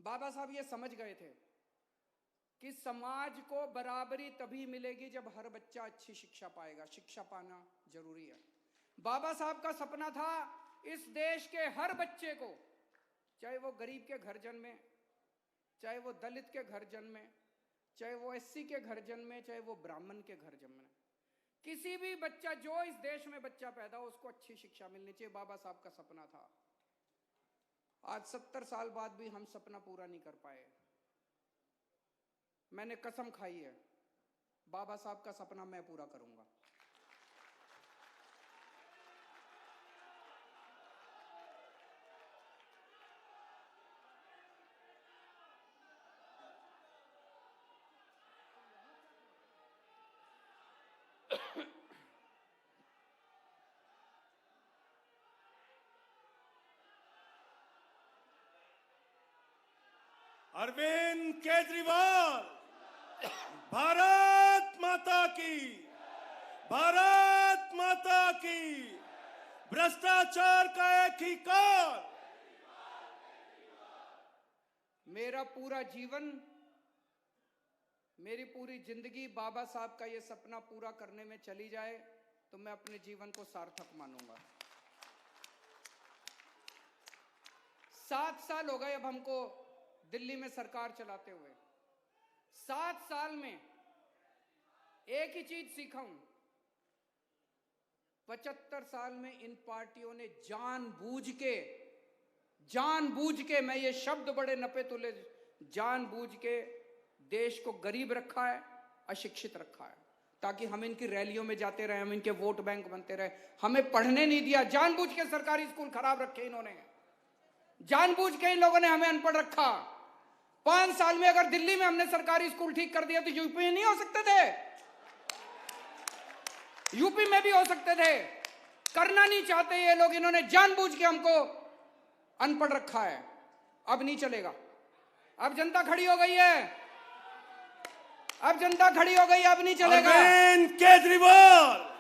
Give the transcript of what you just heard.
बाबा साहब ये समझ गए थे कि समाज को बराबरी तभी मिलेगी जब हर बच्चा अच्छी शिक्षा पाएगा। शिक्षा पाना जरूरी है। बाबा साहब का सपना था इस देश के हर बच्चे को, चाहे वो गरीब के घर जन्मे, चाहे वो दलित के घर जन्मे, चाहे वो एससी के घर जन्मे, चाहे वो ब्राह्मण के घर जन्मे, किसी भी बच्चा, जो इस देश में बच्चा पैदा हो, उसको अच्छी शिक्षा मिलनी चाहिए। बाबा साहब का सपना था। आज 70 साल बाद भी हम सपना पूरा नहीं कर पाए। मैंने कसम खाई है, बाबा साहब का सपना मैं पूरा करूंगा। अरविंद केजरीवाल, भारत माता की, भारत माता की। भ्रष्टाचार का एक ही काल। मेरा पूरा जीवन, मेरी पूरी जिंदगी बाबा साहब का ये सपना पूरा करने में चली जाए तो मैं अपने जीवन को सार्थक मानूंगा। 7 साल हो गए अब हमको दिल्ली में सरकार चलाते हुए। 7 साल में एक ही चीज सीखा हूं, 75 साल में इन पार्टियों ने जानबूझ के, मैं ये शब्द बड़े नपे तुले, जानबूझ के देश को गरीब रखा है, अशिक्षित रखा है, ताकि हम इनकी रैलियों में जाते रहे, हम इनके वोट बैंक बनते रहे। हमें पढ़ने नहीं दिया, जानबूझ के सरकारी स्कूल खराब रखे इन्होंने, जानबूझ के इन लोगों ने हमें अनपढ़ रखा। 5 साल में अगर दिल्ली में हमने सरकारी स्कूल ठीक कर दिया तो यूपी में नहीं हो सकते थे? यूपी में भी हो सकते थे। करना नहीं चाहते ये लोग, इन्होंने जानबूझ के हमको अनपढ़ रखा है। अब नहीं चलेगा। अब जनता खड़ी हो गई है, अब जनता खड़ी हो गई, अब नहीं चलेगा। अरविंद केजरीवाल,